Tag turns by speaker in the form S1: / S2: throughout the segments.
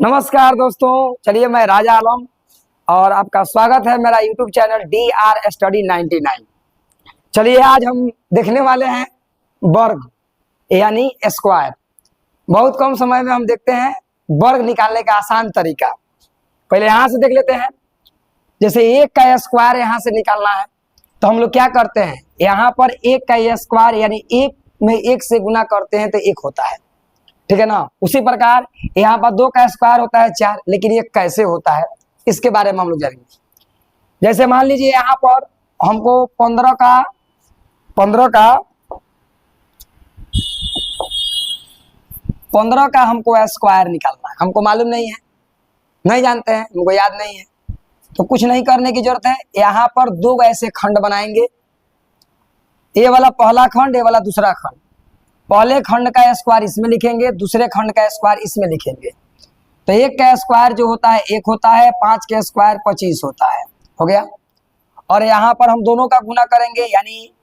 S1: नमस्कार दोस्तों, चलिए मैं राजा आलम और आपका स्वागत है मेरा यूट्यूब चैनल DR स्टडी 99। चलिए आज हम देखने वाले हैं वर्ग यानी स्क्वायर। बहुत कम समय में हम देखते हैं वर्ग निकालने का आसान तरीका। पहले यहाँ से देख लेते हैं। जैसे एक का स्क्वायर यहाँ से निकालना है तो हम लोग क्या करते हैं, यहाँ पर एक का स्क्वायर यानी एक में एक से गुना करते हैं तो एक होता है, ठीक है ना। उसी प्रकार यहाँ पर दो का स्क्वायर होता है 4, लेकिन ये कैसे होता है इसके बारे में हम लोग जानेंगे। जैसे मान लीजिए यहाँ पर हमको 15 का हमको स्क्वायर निकालना है। हमको मालूम नहीं है, नहीं जानते हैं, हमको याद नहीं है, तो कुछ नहीं करने की जरूरत है। यहाँ पर दो ऐसे खंड बनाएंगे, ये वाला पहला खंड, ये वाला दूसरा खंड। पहले खंड का स्क्वायर इसमें लिखेंगे, दूसरे खंड का स्क्वायर इसमें लिखेंगे। तो एक का स्क्वायर जो होता है 1 होता है, 5 का स्क्वायर 25 होता है, हो गया। और यहाँ पर हम दोनों का गुना करेंगे, यानी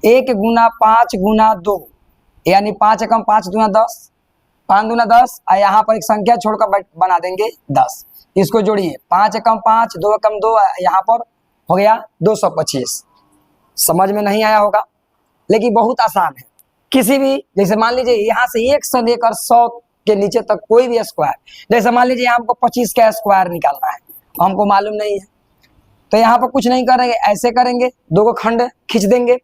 S1: 1 गुना 5 गुना 2, यानी 5 एकम 5 दूना 10, 5 दूना 10। और यहाँ पर एक संख्या छोड़कर बना देंगे 10। इसको जोड़िए, 5 एकम 5, 2 एकम 2, यहाँ पर हो गया 225। समझ में नहीं आया होगा, लेकिन बहुत आसान है। किसी भी, जैसे मान लीजिए यहाँ से 1 से लेकर 100 के नीचे तक कोई भी स्क्वायर, जैसे मान लीजिए हमको 25 का स्क्वायर निकालना है, हमको मालूम नहीं है, तो यहाँ पर कुछ नहीं करेंगे, ऐसे करेंगे, दो को खंड खींच देंगे।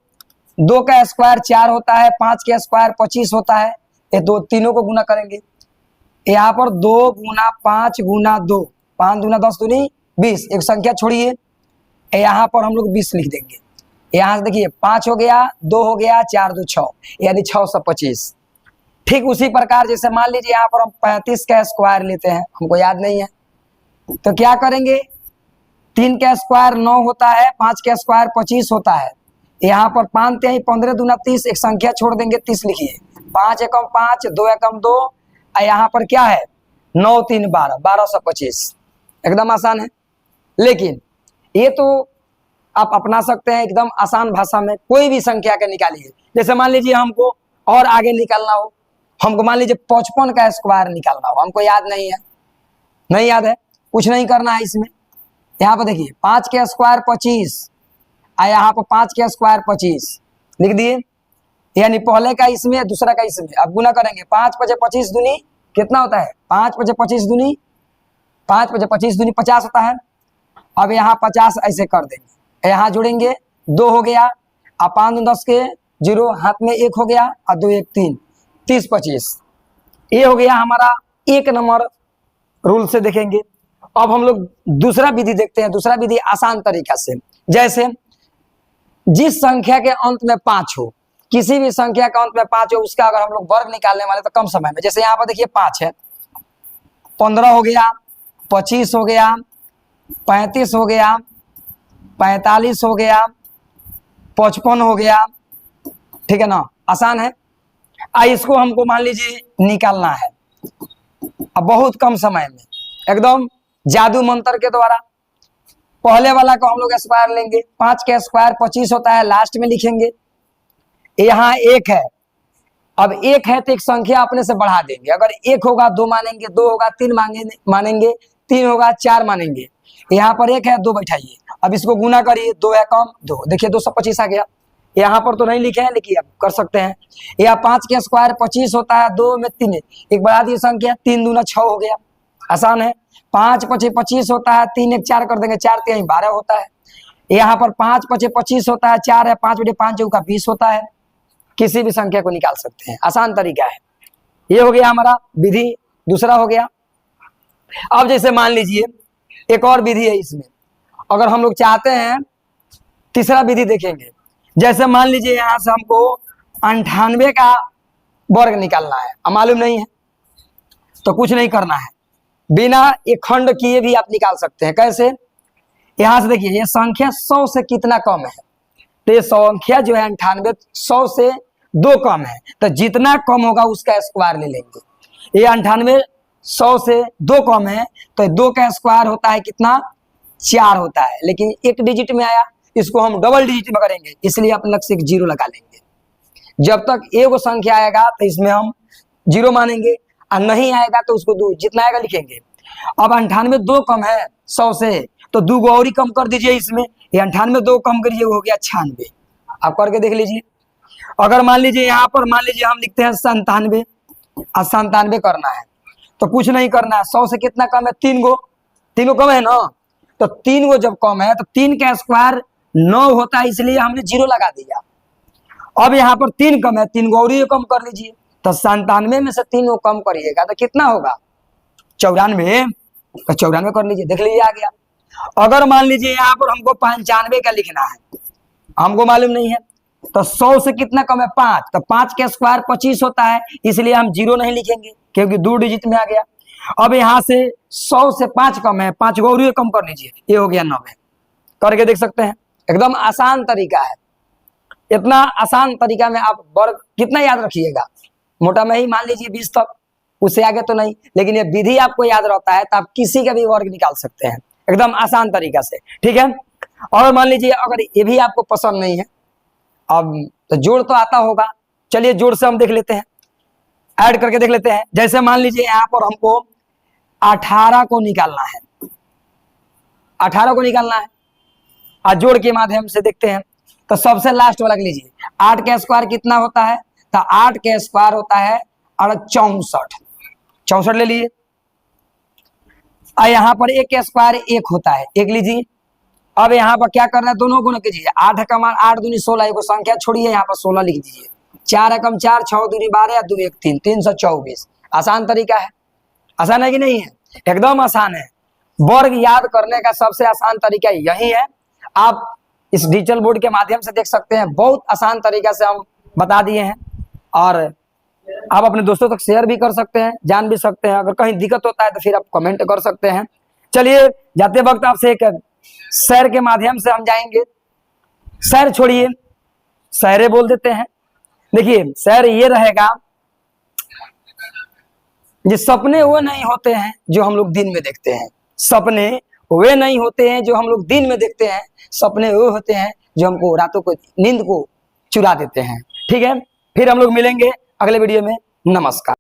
S1: 2 का स्क्वायर 4 होता है, 5 का स्क्वायर 25 होता है, ये दो तीनों को गुना करेंगे। यहाँ पर 2 गुना 5 गुना 2, 5 दूना 10 दूनी 20, एक संख्या छोड़िए, यहाँ पर हम लोग 20 लिख देंगे। यहाँ से देखिए 5 हो गया, 2 हो गया, 4 2 6, यानी 625। ठीक उसी प्रकार जैसे मान लीजिए यहाँ पर हम 35 का स्क्वायर लेते हैं, हमको याद नहीं है, तो क्या करेंगे, 3 का स्क्वायर 9 होता है, 5 का स्क्वायर 25 होता है। यहाँ पर 5 3 15 दूना 30, एक संख्या छोड़ देंगे, 30 लिखिए। 5 एकम 5, 2 एकम 2, और यहाँ पर क्या है 9 3 12, 1225। एकदम आसान है, लेकिन ये तो आप अपना सकते हैं एकदम आसान भाषा में। कोई भी संख्या के निकालिए, जैसे मान लीजिए हमको और आगे निकालना हो, हमको मान लीजिए 55 का स्क्वायर निकालना हो, हमको याद नहीं है, नहीं याद है, कुछ नहीं करना है इसमें। यहाँ पर देखिए 5 का स्क्वायर 25, और यहाँ पर 5 का स्क्वायर 25 लिख दिए, यानी पहले का इसमें दूसरा का इसमें। अब गुना करेंगे, 5 5 25 दूनी कितना होता है, 5 5 25 दूनी 5 5 25 दूनी 50 होता है। अब यहाँ 50 ऐसे कर देंगे, यहाँ जोड़ेंगे, 2 हो गया, और 5 10 के 0, हाथ में 1 हो गया, और 2 1 3, 30 25। ये हो गया हमारा 1 नंबर रूल से देखेंगे। अब हम लोग दूसरा विधि देखते हैं, दूसरा विधि आसान तरीका से। जैसे जिस संख्या के अंत में 5 हो, किसी भी संख्या के अंत में 5 हो, उसका अगर हम लोग वर्ग निकालने वाले तो कम समय में, जैसे यहाँ पर देखिए 5 है, 15 हो गया, 25 हो गया, 35 हो गया, 45 हो गया, 55 हो गया, ठीक है ना, आसान है। इसको हमको मान लीजिए निकालना है अब बहुत कम समय में, एकदम जादू मंत्र के द्वारा। पहले वाला को हम लोग स्क्वायर लेंगे, 5 का स्क्वायर 25 होता है, लास्ट में लिखेंगे। यहाँ 1 है, अब 1 है तो एक संख्या अपने से बढ़ा देंगे। अगर 1 होगा 2 मानेंगे, 2 होगा 3 मानेंगे, 3 होगा 4 मानेंगे। यहाँ पर 1 है, 2 बैठाइए, अब इसको गुना करिए, 2 एकम 2, देखिए 225 आ गया। यहाँ पर तो नहीं लिखे हैं, लेकिन अब कर सकते हैं। यह 5 का स्क्वायर 25 होता है, 2 में 3 एक बढ़ा दी संख्या, 3 दूना 6 हो गया, आसान है। 5 5 25 होता है, 3 1 4 कर देंगे, 4 3 12 होता है। यहाँ पर 5 5 25 होता है, 4 है, 5 बटे 5 चौका 20 होता है। किसी भी संख्या को निकाल सकते हैं, आसान तरीका है। ये हो गया हमारा विधि, दूसरा हो गया। अब जैसे मान लीजिए एक और विधि है इसमें, अगर हम लोग चाहते हैं तीसरा विधि देखेंगे। जैसे मान लीजिए यहाँ से हमको 98 का वर्ग निकालना है, अब मालूम नहीं है तो कुछ नहीं करना है, बिना एक खंड किए भी आप निकाल सकते हैं। कैसे, यहाँ से देखिए ये संख्या 100 से कितना कम है, तो ये संख्या जो है 98 100 से 2 कम है, तो जितना कम होगा उसका स्क्वायर ले लेंगे। ये 98 100 से 2 कम है, तो 2 का स्क्वायर होता है कितना, 4 होता है, लेकिन एक डिजिट में आया, इसको हम डबल डिजिट में करेंगे, इसलिए अपने लग से 0 लगा लेंगे। जब तक एक संख्या आएगा तो इसमें हम 0 मानेंगे, और नहीं आएगा तो उसको 2 जितना आएगा लिखेंगे। अब 98 2 कम है 100 से, तो 2 को और ही कम कर दीजिए इसमें, ये 98 2 कम करिए, वो हो गया 96। आप करके देख लीजिए। अगर मान लीजिए यहाँ पर मान लीजिए हम लिखते हैं 97 और 97 करना है, तो कुछ नहीं करना है, 100 से कितना कम है 3 गो कम है ना, तो 3 गो जब कम है तो 3 का स्क्वायर 9 होता है, इसलिए हमने 0 लगा दिया। अब यहाँ पर 3 कम है, 3 गो और ही कम कर लीजिए, तो 97 में से 3 गो कम करिएगा तो कितना होगा 94, तो 94 कर लीजिए, देख लीजिए आ गया। अगर मान लीजिए यहाँ पर हमको 95 का लिखना है, हमको मालूम नहीं है, तो 100 से कितना कम है 5, तो 5 का स्क्वायर 25 होता है, इसलिए हम 0 नहीं लिखेंगे क्योंकि 2 डिजिट में आ गया। अब यहाँ से 100 से 5 कम है, 5 को और ही कम कर लीजिए, ये हो गया 90। करके देख सकते हैं, एकदम आसान तरीका है। इतना आसान तरीका में आप वर्ग कितना याद रखिएगा, मोटा में ही मान लीजिए 20 तक, उससे आगे तो नहीं, लेकिन ये विधि आपको याद रहता है तो आप किसी का भी वर्ग निकाल सकते हैं एकदम आसान तरीका से, ठीक है। और मान लीजिए अगर ये भी आपको पसंद नहीं है, अब तो जोड़ तो आता होगा, चलिए जोड़ से हम देख लेते हैं, ऐड करके देख लेते हैं। जैसे मान लीजिए यहाँ पर हमको 18 को निकालना है, 18 को निकालना है, और जोड़ के माध्यम से देखते हैं। तो सबसे लास्ट वाला लीजिए, 8 का स्क्वायर कितना होता है, तो 8 का स्क्वायर होता है 64 ले लीजिए। और यहाँ पर 1 का स्क्वायर 1 होता है, 1 लीजिए। अब यहाँ पर क्या करना है, दोनों गुना कीजिए, 8 का मान 8 दूनी 16, को संख्या छोड़िए, यहाँ पर 16 लिख दीजिए। 4 एकम 4, 6 दूनी 12, 2 1 3, 324। आसान तरीका है, आसान है कि नहीं है, एकदम आसान है। वर्ग याद करने का सबसे आसान तरीका यही है। आप इस डिजिटल बोर्ड के माध्यम से देख सकते हैं, बहुत आसान तरीका से हम बता दिए हैं, और आप अपने दोस्तों तक शेयर भी कर सकते हैं, जान भी सकते हैं। अगर कहीं दिक्कत होता है तो फिर आप कमेंट कर सकते हैं। चलिए जाते वक्त आपसे एक शेर के माध्यम से हम जाएंगे। शेर छोड़िए, शेरे बोल देते हैं। देखिए शेर ये रहेगा, ये सपने वो नहीं होते हैं जो हम लोग दिन में देखते हैं, सपने वे नहीं होते हैं जो हम लोग दिन में देखते हैं, सपने वो होते हैं जो हमको रातों को नींद को चुरा देते हैं। ठीक है, फिर हम लोग मिलेंगे अगले वीडियो में। नमस्कार।